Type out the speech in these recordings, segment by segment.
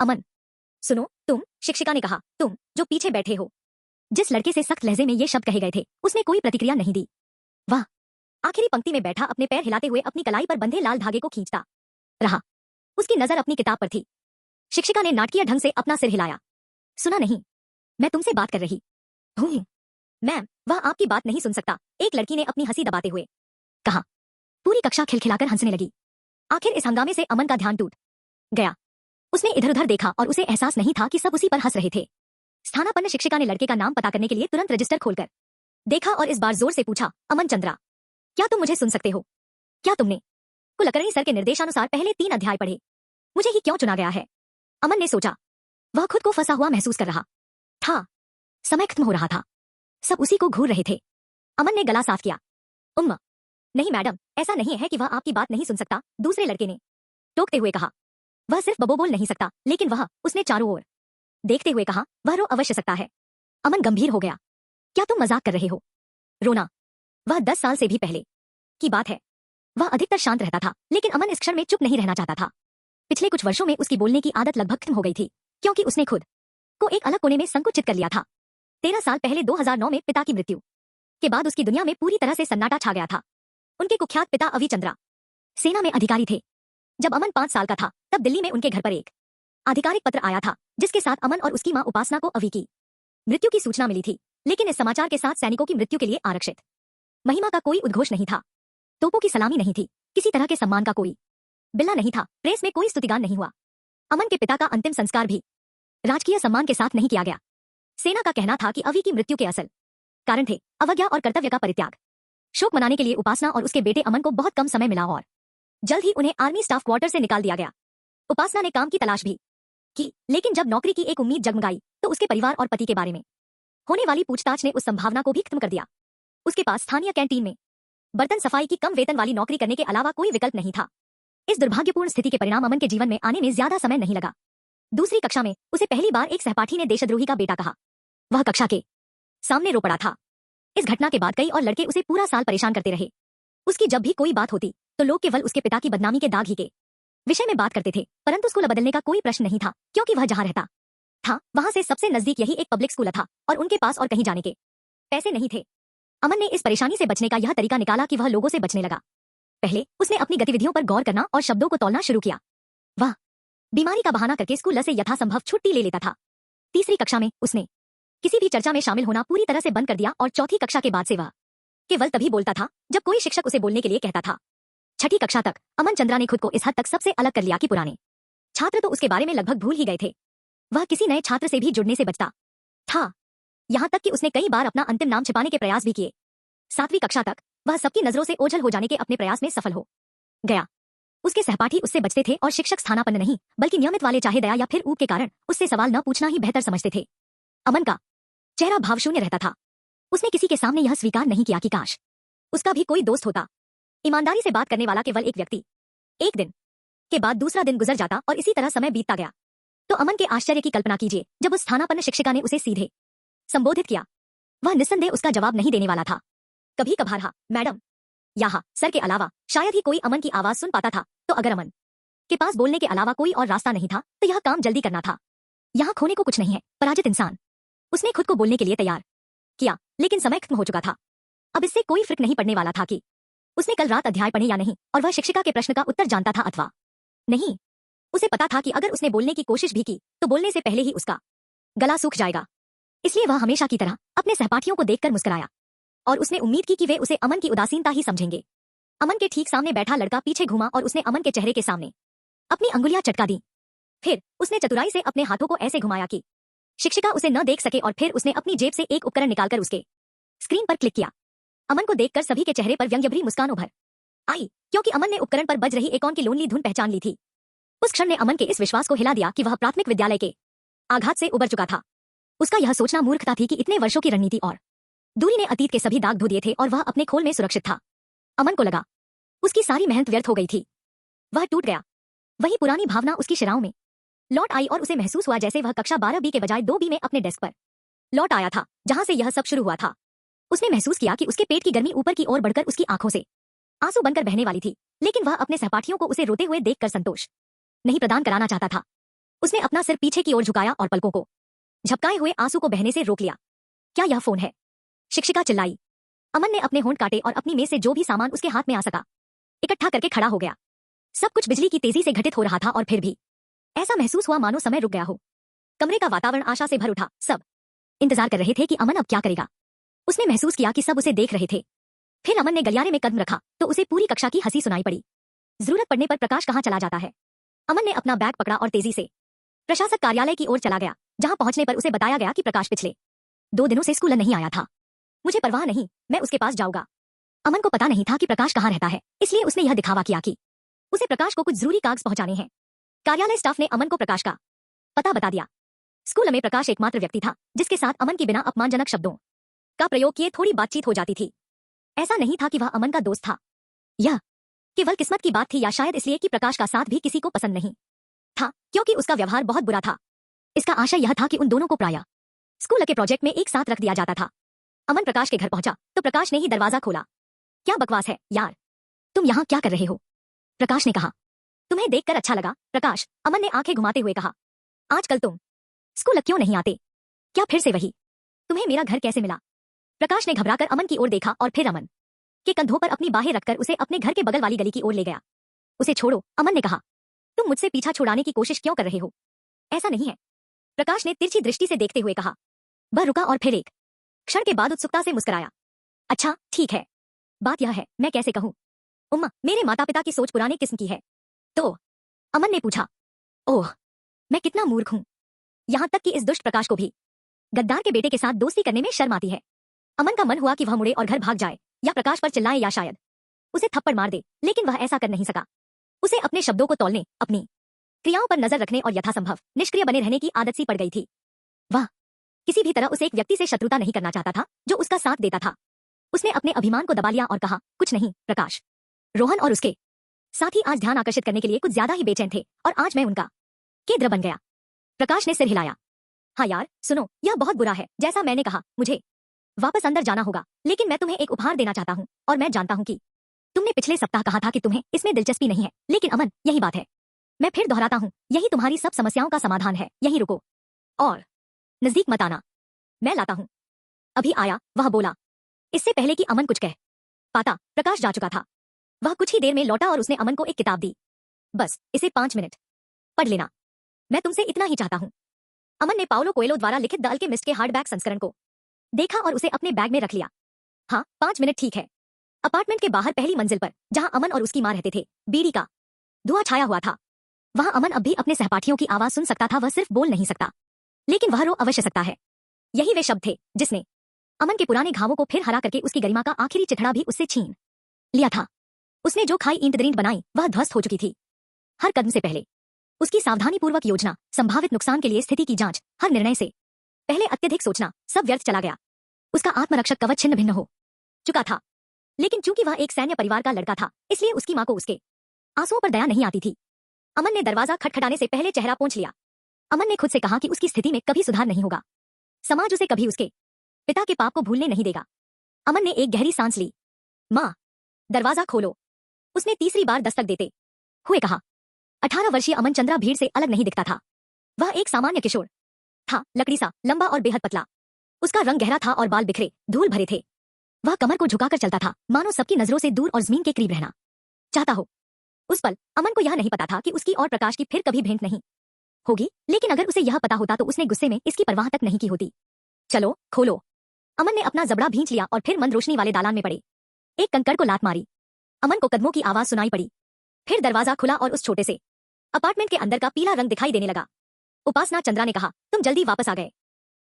अमन, सुनो, शिक्षिका ने कहा, तुम जो पीछे बैठे हो। जिस लड़के से सख्त लहजे में ये शब्द कहे गए थे, उसने कोई प्रतिक्रिया नहीं दी। वह आखिरी पंक्ति में बैठा अपने पैर हिलाते हुए अपनी कलाई पर बंधे लाल धागे को खींचता रहा। उसकी नजर अपनी किताब पर थी। शिक्षिका ने नाटकीय ढंग से अपना सिर हिलाया। सुना नहीं, मैं तुमसे बात कर रही हूँ। मैम, वह आपकी बात नहीं सुन सकता, एक लड़की ने अपनी हंसी दबाते हुए कहा। पूरी कक्षा खिलखिलाकर हंसने लगी। आखिर इस हंगामे से अमन का ध्यान टूट गया। उसने इधर उधर देखा और उसे एहसास नहीं था कि सब उसी पर हंस रहे थे। स्थानापन्न शिक्षिका ने लड़के का नाम पता करने के लिए तुरंत रजिस्टर खोलकर देखा और इस बार जोर से पूछा, अमन चंद्रा, क्या तुम मुझे सुन सकते हो? क्या तुमने कुलकर्णी सर के निर्देशानुसार पहले 3 अध्याय पढ़े? मुझे ही क्यों चुना गया है? अमन ने सोचा। वह खुद को फंसा हुआ महसूस कर रहा था। समय खत्म हो रहा था। सब उसी को घूर रहे थे। अमन ने गला साफ किया। नहीं मैडम, ऐसा नहीं है कि वह आपकी बात नहीं सुन सकता, दूसरे लड़के ने टोकते हुए कहा। वह सिर्फ बबो बोल नहीं सकता, लेकिन उसने चारों ओर देखते हुए कहा, वह रो अवश्य सकता है। अमन गंभीर हो गया। क्या तुम मजाक कर रहे हो? रोना? वह 10 साल से भी पहले की बात है। वह अधिकतर शांत रहता था, लेकिन अमन इस क्षण में चुप नहीं रहना चाहता था। पिछले कुछ वर्षों में उसकी बोलने की आदत लगभग खत्म हो गई थी, क्योंकि उसने खुद को एक अलग कोने में संकुचित कर लिया था। 13 साल पहले 2009 में पिता की मृत्यु के बाद उसकी दुनिया में पूरी तरह से सन्नाटा छा गया था। उनके कुख्यात पिता अवि चंद्रा सेना में अधिकारी थे। जब अमन 5 साल का था, तब दिल्ली में उनके घर पर एक आधिकारिक पत्र आया था, जिसके साथ अमन और उसकी मां उपासना को अवि की मृत्यु की सूचना मिली थी। लेकिन इस समाचार के साथ सैनिकों की मृत्यु के लिए आरक्षित महिमा का कोई उद्घोष नहीं था, तोपों की सलामी नहीं थी, किसी तरह के सम्मान का कोई बिल्ला नहीं था, प्रेस में कोई स्तुतिगान नहीं हुआ। अमन के पिता का अंतिम संस्कार भी राजकीय सम्मान के साथ नहीं किया गया। सेना का कहना था कि अवि की मृत्यु के असल कारण थे अवज्ञा और कर्तव्य का परित्याग। शोक मनाने के लिए उपासना और उसके बेटे अमन को बहुत कम समय मिला और जल्द ही उन्हें आर्मी स्टाफ क्वार्टर से निकाल दिया गया। उपासना ने काम की तलाश भी की, लेकिन जब नौकरी की एक उम्मीद जगमगाई, तो उसके परिवार और पति के बारे में होने वाली पूछताछ ने उस संभावना को भी खत्म कर दिया। उसके पास स्थानीय कैंटीन में बर्तन सफाई की कम वेतन वाली नौकरी करने के अलावा कोई विकल्प नहीं था। इस दुर्भाग्यपूर्ण स्थिति के परिणाम अमन के जीवन में आने में ज्यादा समय नहीं लगा। दूसरी कक्षा में उसे पहली बार एक सहपाठी ने देशद्रोही का बेटा कहा। वह कक्षा के सामने रो पड़ा था। इस घटना के बाद कई और लड़के उसे पूरा साल परेशान करते रहे। उसकी जब भी कोई बात होती, तो लोग केवल उसके पिता की बदनामी के दाग ही के विषय में बात करते थे, परंतु स्कूल बदलने का कोई प्रश्न नहीं था, क्योंकि वह जहां रहता था वहां से सबसे नजदीक यही एक पब्लिक स्कूल था और उनके पास और कहीं जाने के पैसे नहीं थे। अमन ने इस परेशानी से बचने का यह तरीका निकाला कि वह लोगों से बचने लगा। पहले उसने अपनी गतिविधियों पर गौर करना और शब्दों को तौलना शुरू किया। वह बीमारी का बहाना करके स्कूल से यथासंभव छुट्टी ले लेता था। तीसरी कक्षा में उसने किसी भी चर्चा में शामिल होना पूरी तरह से बंद कर दिया और चौथी कक्षा के बाद से वह केवल तभी बोलता था जब कोई शिक्षक उसे बोलने के लिए कहता था। छठी कक्षा तक अमन चंद्रा ने खुद को इस हद तक सबसे अलग कर लिया कि पुराने छात्र तो उसके बारे में लगभग भूल ही गए थे। वह किसी नए छात्र से भी जुड़ने से बचता था, यहाँ तक कि उसने कई बार अपना अंतिम नाम छिपाने के प्रयास भी किए। 7वीं कक्षा तक वह सबकी नजरों से ओझल हो जाने के अपने प्रयास में सफल हो गया। उसके सहपाठी उससे बचते थे और शिक्षक स्थानापन्न नहीं, बल्कि नियमित वाले चाहे दया या फिर ऊब के कारण उससे सवाल न पूछना ही बेहतर समझते थे। अमन का चेहरा भावशून्य रहता था। उसने किसी के सामने यह स्वीकार नहीं किया कि काश उसका भी कोई दोस्त होता। ईमानदारी से बात करने वाला केवल एक व्यक्ति। एक दिन के बाद दूसरा दिन गुजर जाता और इसी तरह समय बीतता गया। तो अमन के आश्चर्य की कल्पना कीजिए जब उस स्थानापन्न शिक्षिका ने उसे सीधे संबोधित किया। वह निस्संदेह उसका जवाब नहीं देने वाला था। कभी कभार हाँ मैडम या हाँ सर के अलावा शायद ही कोई अमन की आवाज सुन पाता था। तो अगर अमन के पास बोलने के अलावा कोई और रास्ता नहीं था, तो यह काम जल्दी करना था। यहाँ खोने को कुछ नहीं है, पराजित इंसान। उसने खुद को बोलने के लिए तैयार किया, लेकिन समय खत्म हो चुका था। अब इससे कोई फर्क नहीं पड़ने वाला था कि उसने कल रात अध्याय पढ़े या नहीं, और वह शिक्षिका के प्रश्न का उत्तर जानता था अथवा नहीं। उसे पता था कि अगर उसने बोलने की कोशिश भी की, तो बोलने से पहले ही उसका गला सूख जाएगा। इसलिए वह हमेशा की तरह अपने सहपाठियों को देखकर मुस्कुराया, और उसने उम्मीद की कि वे उसे अमन की उदासीनता ही समझेंगे। अमन के ठीक सामने बैठा लड़का पीछे घूमा और उसने अमन के चेहरे के सामने अपनी अंगुलियां चटका दी। फिर उसने चतुराई से अपने हाथों को ऐसे घुमाया कि शिक्षिका उसे न देख सके, और फिर उसने अपनी जेब से एक उपकरण निकालकर उसके स्क्रीन पर क्लिक किया। अमन को देखकर सभी के चेहरे पर व्यंग्यभरी मुस्कान उभर आई, क्योंकि अमन ने उपकरण पर बज रही एकॉन की लोनली धुन पहचान ली थी। उस क्षण ने अमन के इस विश्वास को हिला दिया कि वह प्राथमिक विद्यालय के आघात से उबर चुका था। उसका यह सोचना मूर्खता थी कि इतने वर्षों की रणनीति और दूरी ने अतीत के सभी दाग धो दिए थे और वह अपने खोल में सुरक्षित था। अमन को लगा उसकी सारी मेहनत व्यर्थ हो गई थी। वह टूट गया। वही पुरानी भावना उसकी शिराओं में लौट आई और उसे महसूस हुआ जैसे वह कक्षा 12B के बजाय 2B में अपने डेस्क पर लौट आया था, जहां से यह सब शुरू हुआ था। उसने महसूस किया कि उसके पेट की गर्मी ऊपर की ओर बढ़कर उसकी आंखों से आंसू बनकर बहने वाली थी, लेकिन वह अपने सहपाठियों को उसे रोते हुए देखकर संतोष नहीं प्रदान कराना चाहता था। उसने अपना सिर पीछे की ओर झुकाया और पलकों को झपकाए हुए आंसू को बहने से रोक लिया। क्या यह फोन है? शिक्षिका चिल्लाई। अमन ने अपने होंठ काटे और अपनी मेज से जो भी सामान उसके हाथ में आ सका इकट्ठा करके खड़ा हो गया। सब कुछ बिजली की तेजी से घटित हो रहा था और फिर भी ऐसा महसूस हुआ मानो समय रुक गया हो। कमरे का वातावरण आशा से भर उठा। सब इंतजार कर रहे थे कि अमन अब क्या करेगा। उसने महसूस किया कि सब उसे देख रहे थे। फिर अमन ने गलियारे में कदम रखा तो उसे पूरी कक्षा की हंसी सुनाई पड़ी। जरूरत पड़ने पर प्रकाश कहाँ चला जाता है। अमन ने अपना बैग पकड़ा और तेजी से प्रशासक कार्यालय की ओर चला गया, जहां पहुंचने पर उसे बताया गया कि प्रकाश पिछले 2 दिनों से स्कूल नहीं आया था। मुझे परवाह नहीं, मैं उसके पास जाऊंगा। अमन को पता नहीं था कि प्रकाश कहाँ रहता है, इसलिए उसने यह दिखावा किया कि उसे प्रकाश को कुछ जरूरी कागज पहुंचाने हैं। कार्यालय स्टाफ ने अमन को प्रकाश का पता बता दिया। स्कूल में प्रकाश एकमात्र व्यक्ति था जिसके साथ अमन के बिना अपमानजनक शब्दों का प्रयोग किए थोड़ी बातचीत हो जाती थी। ऐसा नहीं था कि वह अमन का दोस्त था, यह केवल किस्मत की बात थी, या शायद इसलिए कि प्रकाश का साथ भी किसी को पसंद नहीं था, क्योंकि उसका व्यवहार बहुत बुरा था। इसका आशय यह था कि उन दोनों को प्रायः स्कूल के प्रोजेक्ट में एक साथ रख दिया जाता था। अमन प्रकाश के घर पहुंचा तो प्रकाश ने ही दरवाजा खोला। क्या बकवास है यार, तुम यहाँ क्या कर रहे हो? प्रकाश ने कहा। तुम्हें देखकर अच्छा लगा प्रकाश, अमन ने आंखें घुमाते हुए कहा। आजकल तुम स्कूल क्यों नहीं आते? क्या फिर से वही? तुम्हें मेरा घर कैसे मिला? प्रकाश ने घबराकर अमन की ओर देखा और फिर अमन के कंधों पर अपनी बाहें रखकर उसे अपने घर के बगल वाली गली की ओर ले गया। उसे छोड़ो, अमन ने कहा। तुम मुझसे पीछा छुड़ाने की कोशिश क्यों कर रहे हो? ऐसा नहीं है, प्रकाश ने तिरछी दृष्टि से देखते हुए कहा। वह रुका और फिर एक क्षण के बाद उत्सुकता से मुस्कुराया। अच्छा ठीक है, बात यह है, मैं कैसे कहूँ उम्मा, मेरे माता पिता की सोच पुराने किस्म की है। तो अमन ने पूछा। ओह, मैं कितना मूर्ख हूँ, यहाँ तक कि इस दुष्ट प्रकाश को भी गद्दार के बेटे के साथ दोस्ती करने में शर्म आती है। अमन का मन हुआ कि वह मुड़े और घर भाग जाए, या प्रकाश पर चिल्लाए, या शायद उसे थप्पड़ मार दे, लेकिन वह ऐसा कर नहीं सका। उसे अपने शब्दों को तौलने, अपनी क्रियाओं पर नजर रखने और यथासंभव निष्क्रिय बने रहने की आदत सी पड़ गई थी। वह किसी भी तरह उस एक व्यक्ति से शत्रुता नहीं करना चाहता था जो उसका साथ देता था। उसने अपने अभिमान को दबा लिया और कहा, कुछ नहीं प्रकाश। रोहन और उसके साथी आज ध्यान आकर्षित करने के लिए कुछ ज्यादा ही बेचैन थे और आज मैं उनका केंद्र बन गया। प्रकाश ने सिर हिलाया। हाँ यार सुनो, यह बहुत बुरा है। जैसा मैंने कहा, मुझे वापस अंदर जाना होगा, लेकिन मैं तुम्हें एक उपहार देना चाहता हूँ और मैं जानता हूँ कि तुमने पिछले सप्ताह कहा था कि तुम्हें इसमें दिलचस्पी नहीं है, लेकिन अमन यही बात है। मैं फिर दोहराता हूँ, यही तुम्हारी सब समस्याओं का समाधान है। यहीं रुको और नजदीक मत आना, मैं लाता हूँ। अभी आया, वह बोला। इससे पहले कि अमन कुछ कह पाता, प्रकाश जा चुका था। वह कुछ ही देर में लौटा और उसने अमन को एक किताब दी। बस इसे 5 मिनट पढ़ लेना, मैं तुमसे इतना ही चाहता हूँ। अमन ने पाउलो कोएलो द्वारा लिखित द अल्केमिस्ट के हार्डबैक संस्करण को देखा और उसे अपने बैग में रख लिया। हाँ 5 मिनट ठीक है। अपार्टमेंट के बाहर पहली मंजिल पर, जहां अमन और उसकी मां रहते थे, बीड़ी का धुआं छाया हुआ था। वहां अमन अब भी अपने सहपाठियों की आवाज सुन सकता था। वह सिर्फ बोल नहीं सकता, लेकिन वह रो अवश्य सकता है। यही वे शब्द थे जिसने अमन के पुराने घावों को फिर हरा करके उसकी गरिमा का आखिरी चिथड़ा भी उससे छीन लिया था। उसने जो खाई ईंट दरींट बनाई वह ध्वस्त हो चुकी थी। हर कदम से पहले उसकी सावधानीपूर्वक योजना, संभावित नुकसान के लिए स्थिति की जांच, हर निर्णय से पहले अत्यधिक सोचना, सब व्यर्थ चला गया। उसका आत्मरक्षक कवच छिन्न भिन्न हो चुका था। लेकिन चूंकि वह एक सैन्य परिवार का लड़का था, इसलिए उसकी मां को उसके आंसुओं पर दया नहीं आती थी। अमन ने दरवाजा खटखटाने से पहले चेहरा पोंछ लिया। अमन ने खुद से कहा कि उसकी स्थिति में कभी सुधार नहीं होगा। समाज उसे कभी उसके पिता के पाप को भूलने नहीं देगा। अमन ने एक गहरी सांस ली। मां, दरवाजा खोलो, उसने तीसरी बार दस्तक देते हुए कहा। 18 वर्षीय अमन चंद्रा भीड़ से अलग नहीं दिखता था। वह एक सामान्य किशोर था, लकड़ी सा, लंबा और बेहद पतला। उसका रंग गहरा था और बाल बिखरे, धूल भरे थे। वह कमर को झुकाकर चलता था, मानो सबकी नजरों से दूर और जमीन के करीब रहना चाहता हो। उस पल अमन को यह नहीं पता था कि उसकी और प्रकाश की फिर कभी भेंट नहीं होगी, लेकिन अगर उसे यह पता होता तो उसने गुस्से में इसकी परवाह तक नहीं की होती। चलो खोलो। अमन ने अपना जबड़ा भींच लिया और फिर मंद रोशनी वाले दालान में पड़े एक कंकड़ को लात मारी। अमन को कदमों की आवाज सुनाई पड़ी। फिर दरवाजा खुला और उस छोटे से अपार्टमेंट के अंदर का पीला रंग दिखाई देने लगा। उपासना चंद्रा ने कहा, तुम जल्दी वापस आ गए।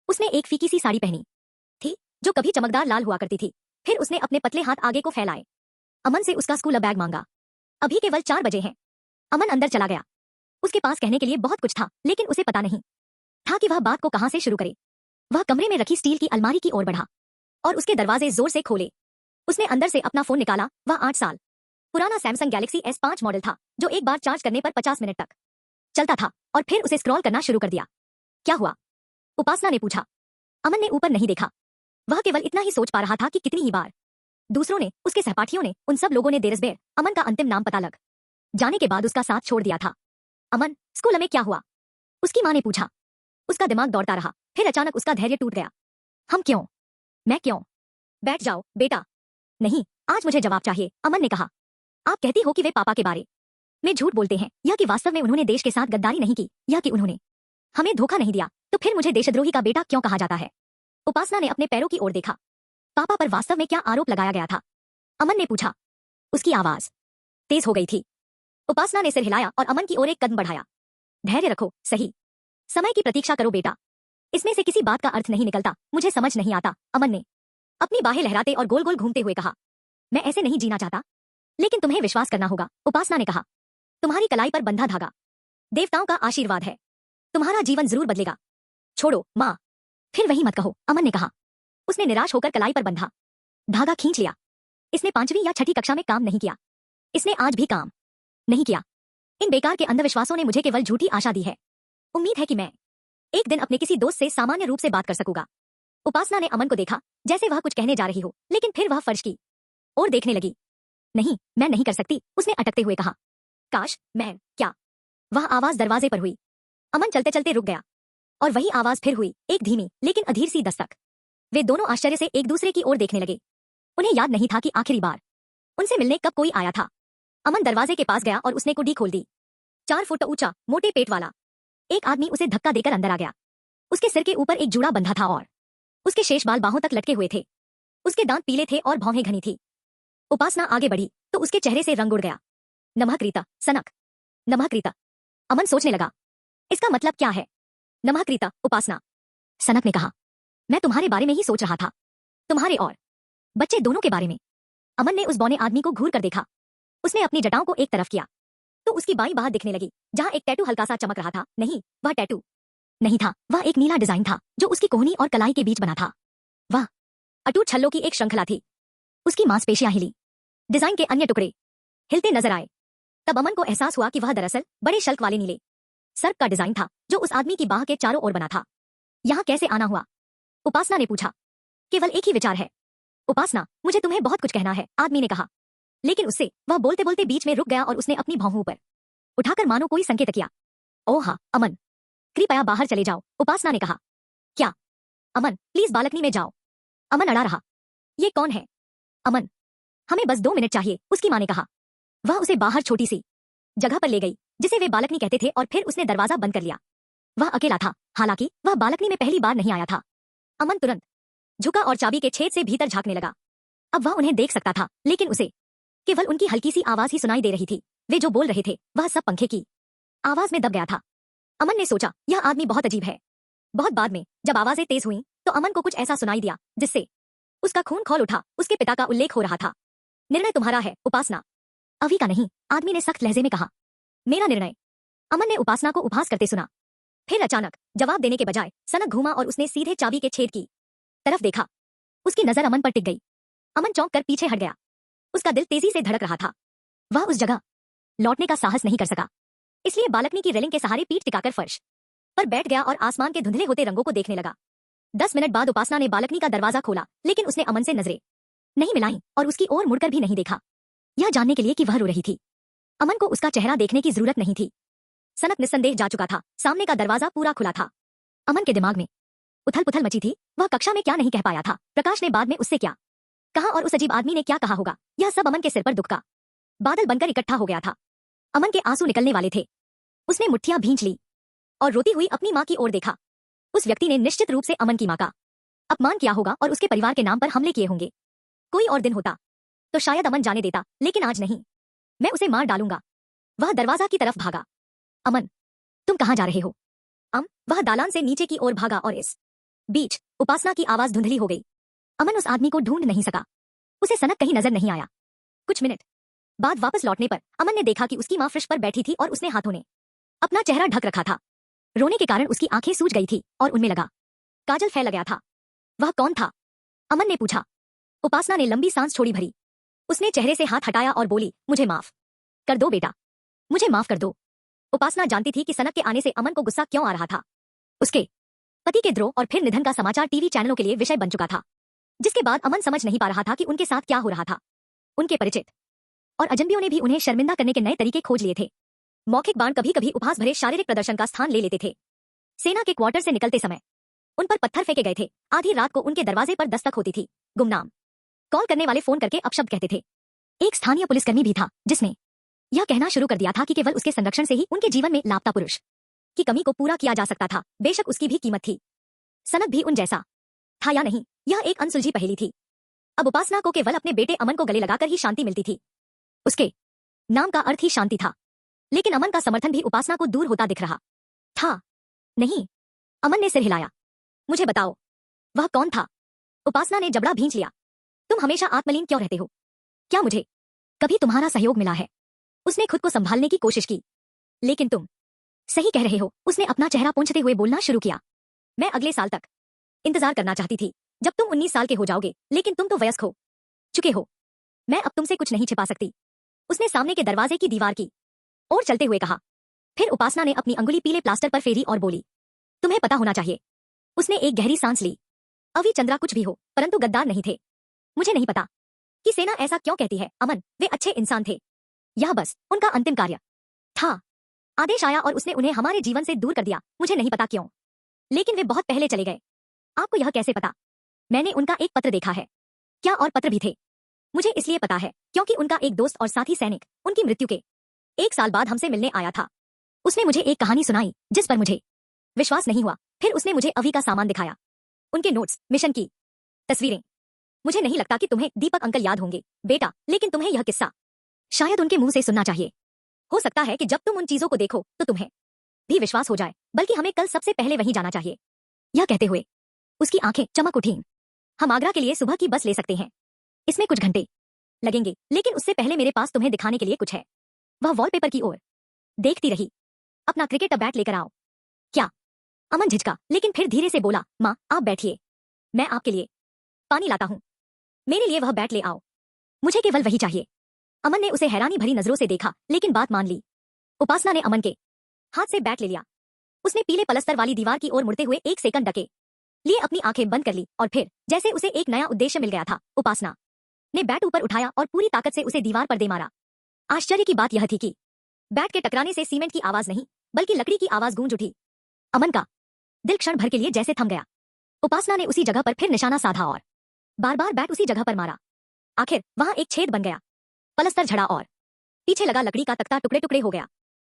उसने एक फीकी सी साड़ी पहनी थी जो कभी चमकदार लाल हुआ करती थी। फिर उसने अपने पतले हाथ आगे को फैलाए। अमन से उसका स्कूल बैग मांगा। अभी केवल 4 बजे हैं। अमन अंदर चला गया। उसके पास कहने के लिए बहुत कुछ था, लेकिन उसे पता नहीं था कि वह बात को कहां से शुरू करे। वह कमरे में रखी स्टील की अलमारी की ओर बढ़ा और उसके दरवाजे जोर से खोले। उसने अंदर से अपना फोन निकाला। वह 8 साल पुराना सैमसंग गैलेक्सी S5 मॉडल था, जो एक बार चार्ज करने पर 50 मिनट तक चलता था, और फिर उसे स्क्रॉल करना शुरू कर दिया। क्या हुआ? उपासना ने पूछा। अमन ने ऊपर नहीं देखा। वह केवल इतना ही सोच पा रहा था कि कितनी ही बार दूसरों ने, उसके सहपाठियों ने, उन सब लोगों ने देरसबेर अमन का अंतिम नाम पता लग जाने के बाद उसका साथ छोड़ दिया था। अमन, स्कूल में क्या हुआ? उसकी माँ ने पूछा। उसका दिमाग दौड़ता रहा, फिर अचानक उसका धैर्य टूट गया। हम क्यों? मैं क्यों? बैठ जाओ बेटा। नहीं, आज मुझे जवाब चाहिए, अमन ने कहा। आप कहती हो कि वे पापा के बारे में झूठ बोलते हैं, या कि वास्तव में उन्होंने देश के साथ गद्दारी नहीं की, या कि उन्होंने हमें धोखा नहीं दिया, तो फिर मुझे देशद्रोही का बेटा क्यों कहा जाता है? उपासना ने अपने पैरों की ओर देखा। पापा पर वास्तव में क्या आरोप लगाया गया था? अमन ने पूछा। उसकी आवाज तेज हो गई थी। उपासना ने सिर हिलाया और अमन की ओर एक कदम बढ़ाया। धैर्य रखो, सही समय की प्रतीक्षा करो बेटा। इसमें से किसी बात का अर्थ नहीं निकलता, मुझे समझ नहीं आता, अमन ने अपनी बाहें लहराते और गोल गोल घूमते हुए कहा। मैं ऐसे नहीं जीना चाहता, लेकिन तुम्हें विश्वास करना होगा, उपासना ने कहा। तुम्हारी कलाई पर बंधा धागा देवताओं का आशीर्वाद है, तुम्हारा जीवन जरूर बदलेगा। छोड़ो माँ, फिर वही मत कहो, अमन ने कहा। उसने निराश होकर कलाई पर बंधा धागा खींच लिया। इसने 5वीं या 6ठी कक्षा में काम नहीं किया। इसने आज भी काम नहीं किया। इन बेकार के अंधविश्वासों ने मुझे केवल झूठी आशा दी है। उम्मीद है कि मैं एक दिन अपने किसी दोस्त से सामान्य रूप से बात कर सकूंगा। उपासना ने अमन को देखा, जैसे वह कुछ कहने जा रही हो, लेकिन फिर वह फर्श की ओर देखने लगी। नहीं, मैं नहीं कर सकती, उसने अटकते हुए कहा। काश मैं क्या? वह आवाज दरवाजे पर हुई। अमन चलते चलते रुक गया, और वही आवाज फिर हुई, एक धीमी लेकिन अधीर सी दस्तक। वे दोनों आश्चर्य से एक दूसरे की ओर देखने लगे। उन्हें याद नहीं था कि आखिरी बार उनसे मिलने कब कोई आया था। अमन दरवाजे के पास गया और उसने कुंडी खोल दी। 4 फुट ऊंचा, मोटे पेट वाला एक आदमी उसे धक्का देकर अंदर आ गया। उसके सिर के ऊपर एक जूड़ा बंधा था और उसके शेष बाल बाहों तक लटके हुए थे। उसके दांत पीले थे और भौहें घनी थी। उपासना आगे बढ़ी तो उसके चेहरे से रंग उड़ गया। नमहक्रीता, सनक। नमहक्रीता, अमन सोचने लगा, इसका मतलब क्या है? नमहक्रीता, उपासना, सनक ने कहा। मैं तुम्हारे बारे में ही सोच रहा था, तुम्हारे और बच्चे दोनों के बारे में। अमन ने उस बौने आदमी को घूर कर देखा। उसने अपनी जटाओं को एक तरफ किया तो उसकी बाईं बाह दिखने लगी, जहां एक टैटू हल्का सा चमक रहा था। नहीं, वह टैटू नहीं था, वह एक नीला डिजाइन था जो उसकी कोहनी और कलाई के बीच बना था। वह अटूट छल्लों की एक श्रृंखला थी। उसकी मांसपेशियां हिली, डिजाइन के अन्य टुकड़े हिलते नजर आए। तब अमन को एहसास हुआ कि वह दरअसल बड़े शल्क वाले नीले सर्प का डिजाइन था जो उस आदमी की बाह के चारों ओर बना था। यहां कैसे आना हुआ? उपासना ने पूछा। केवल एक ही विचार है उपासना, मुझे तुम्हें बहुत कुछ कहना है, आदमी ने कहा। लेकिन उससे वह बोलते बोलते बीच में रुक गया और उसने अपनी भौहों पर उठाकर मानो कोई संकेत किया। ओह हाँ, अमन, कृपया बाहर चले जाओ, उपासना ने कहा। क्या? अमन, प्लीज बालकनी में जाओ। अमन अड़ा रहा। ये कौन है? अमन, हमें बस 2 मिनट चाहिए, उसकी मां ने कहा। वह उसे बाहर छोटी सी जगह पर ले गई जिसे वे बालकनी कहते थे और फिर उसने दरवाजा बंद कर लिया। वह अकेला था, हालांकि वह बालकनी में पहली बार नहीं आया था। अमन तुरंत झुका और चाबी के छेद से भीतर झांकने लगा। अब वह उन्हें देख सकता था, लेकिन उसे केवल उनकी हल्की सी आवाज ही सुनाई दे रही थी। वे जो बोल रहे थे वह सब पंखे की आवाज में दब गया था। अमन ने सोचा, यह आदमी बहुत अजीब है। बहुत बाद में जब आवाजें तेज हुईं, तो अमन को कुछ ऐसा सुनाई दिया जिससे उसका खून खौल उठा। उसके पिता का उल्लेख हो रहा था। निर्णय तुम्हारा है, उपासना, अभी का नहीं, आदमी ने सख्त लहजे में कहा। मेरा निर्णय? अमन ने उपासना को उपहास करते सुना। फिर अचानक जवाब देने के बजाय सनक घूमा और उसने सीधे चाबी के छेद की तरफ देखा। उसकी नजर अमन पर टिक गई। अमन चौंक कर पीछे हट गया। उसका दिल तेजी से धड़क रहा था। वह उस जगह लौटने का साहस नहीं कर सका, इसलिए बालकनी की रेलिंग के सहारे पीठ टिकाकर फर्श पर बैठ गया और आसमान के धुंधले होते रंगों को देखने लगा। 10 मिनट बाद उपासना ने बालकनी का दरवाजा खोला, लेकिन उसने अमन से नजरें नहीं मिलाई और उसकी ओर मुड़कर भी नहीं देखा, यह जानने के लिए कि वह रो रही थी। अमन को उसका चेहरा देखने की जरूरत नहीं थी। सनक निस्संदेह जा चुका था। सामने का दरवाजा पूरा खुला था। अमन के दिमाग में उथल पुथल मची थी। वह कक्षा में क्या नहीं कह पाया था, प्रकाश ने बाद में उससे क्या कहा और उस अजीब आदमी ने क्या कहा होगा, यह सब अमन के सिर पर दुख का बादल बनकर इकट्ठा हो गया था। अमन के आंसू निकलने वाले थे। उसने मुट्ठियां भींच ली और रोती हुई अपनी मां की ओर देखा। उस व्यक्ति ने निश्चित रूप से अमन की मां का अपमान किया होगा और उसके परिवार के नाम पर हमले किए होंगे। कोई और दिन होता तो शायद अमन जाने देता, लेकिन आज नहीं। मैं उसे मार डालूंगा। वह दरवाजा की तरफ भागा। अमन, तुम कहां जा रहे हो? वह दालान से नीचे की ओर भागा और इस बीच उपासना की आवाज धुंधली हो गई। अमन उस आदमी को ढूंढ नहीं सका। उसे सनक कहीं नजर नहीं आया। कुछ मिनट बाद वापस लौटने पर अमन ने देखा कि उसकी मां फ्रिज पर बैठी थी और उसने हाथों ने अपना चेहरा ढक रखा था। रोने के कारण उसकी आंखें सूज गई थी और उनमें लगा काजल फैल गया था। वह कौन था? अमन ने पूछा। उपासना ने लंबी सांस छोड़ी भरी। उसने चेहरे से हाथ हटाया और बोली, मुझे माफ कर दो बेटा, मुझे माफ कर दो। उपासना जानती थी कि सनक के आने से अमन को गुस्सा क्यों आ रहा था। उसके पति के द्रोह और फिर निधन का समाचार टीवी चैनलों के लिए विषय बन चुका था, जिसके बाद अमन समझ नहीं पा रहा था कि उनके साथ क्या हो रहा था। उनके परिचित और अजनबियों ने भी उन्हें शर्मिंदा करने के नए तरीके खोज लिए थे। मौखिक बाण कभी कभी उपहास भरे शारीरिक प्रदर्शन का स्थान ले लेते थे। सेना के क्वार्टर से निकलते समय उन पर पत्थर फेंके गए थे। आधी रात को उनके दरवाजे पर दस्तक होती थी। गुमनाम कॉल करने वाले फोन करके अपशब्द कहते थे। एक स्थानीय पुलिसकर्मी भी था जिसने यह कहना शुरू कर दिया था कि केवल उसके संरक्षण से ही उनके जीवन में लापता पुरुष की कमी को पूरा किया जा सकता था, बेशक उसकी भी कीमत थी। सनत भी उन जैसा था या नहीं, यह एक अनसुलझी पहेली थी। अब उपासना को केवल अपने बेटे अमन को गले लगाकर ही शांति मिलती थी। उसके नाम का अर्थ ही शांति था, लेकिन अमन का समर्थन भी उपासना को दूर होता दिख रहा था। नहीं, अमन ने सिर हिलाया। मुझे बताओ, वह कौन था? उपासना ने जबड़ा भींच लिया। तुम हमेशा आत्मलीन क्यों रहते हो? क्या मुझे कभी तुम्हारा सहयोग मिला है? उसने खुद को संभालने की कोशिश की। लेकिन तुम सही कह रहे हो, उसने अपना चेहरा पोंछते हुए बोलना शुरू किया। मैं अगले साल तक इंतजार करना चाहती थी, जब तुम 19 साल के हो जाओगे, लेकिन तुम तो वयस्क हो चुके हो। मैं अब तुमसे कुछ नहीं छिपा सकती। उसने सामने के दरवाजे की दीवार की ओर चलते हुए कहा। फिर उपासना ने अपनी अंगुली पीले प्लास्टर पर फेरी और बोली, तुम्हें पता होना चाहिए। उसने एक गहरी सांस ली। अवि चंद्रा कुछ भी हो, परंतु गद्दार नहीं थे। मुझे नहीं पता कि सेना ऐसा क्यों कहती है, अमन, वे अच्छे इंसान थे। यह बस उनका अंतिम कार्य था। आदेश आया और उसने उन्हें हमारे जीवन से दूर कर दिया। मुझे नहीं पता क्यों, लेकिन वे बहुत पहले चले गए। आपको यह कैसे पता? मैंने उनका एक पत्र देखा है। क्या और पत्र भी थे? मुझे इसलिए पता है क्योंकि उनका एक दोस्त और साथी सैनिक उनकी मृत्यु के 1 साल बाद हमसे मिलने आया था। उसने मुझे एक कहानी सुनाई जिस पर मुझे विश्वास नहीं हुआ। फिर उसने मुझे अवि का सामान दिखाया, उनके नोट्स, मिशन की तस्वीरें। मुझे नहीं लगता कि तुम्हें दीपक अंकल याद होंगे बेटा, लेकिन तुम्हें यह किस्सा शायद उनके मुंह से सुनना चाहिए। हो सकता है कि जब तुम उन चीजों को देखो तो तुम्हें भी विश्वास हो जाए, बल्कि हमें कल सबसे पहले वहीं जाना चाहिए। यह कहते हुए उसकी आंखें चमक उठीं। हम आगरा के लिए सुबह की बस ले सकते हैं। इसमें कुछ घंटे लगेंगे, लेकिन उससे पहले मेरे पास तुम्हें दिखाने के लिए कुछ है। वह वॉलपेपर की ओर देखती रही। अपना क्रिकेट बैट लेकर आओ। क्या? अमन झिझका, लेकिन फिर धीरे से बोला, माँ आप बैठिए, मैं आपके लिए पानी लाता हूँ। मेरे लिए वह बैट ले आओ, मुझे केवल वही चाहिए। अमन ने उसे हैरानी भरी नजरों से देखा, लेकिन बात मान ली। उपासना ने अमन के हाथ से बैट ले लिया। उसने पीले पलस्तर वाली दीवार की ओर मुड़ते हुए 1 सेकंड डके लिए अपनी आंखें बंद कर ली, और फिर जैसे उसे एक नया उद्देश्य मिल गया था, उपासना ने बैट ऊपर उठाया और पूरी ताकत से उसे दीवार पर दे मारा। आश्चर्य की बात यह थी कि बैट के टकराने से सीमेंट की आवाज नहीं, बल्कि लकड़ी की आवाज गूंज उठी। अमन का दिल क्षण भर के लिए जैसे थम गया। उपासना ने उसी जगह पर फिर निशाना साधा और बार बार बैट उसी जगह पर मारा। आखिर वहां एक छेद बन गया। पलस्तर झड़ा और पीछे लगा लकड़ी का तख्ता टुकड़े टुकड़े हो गया।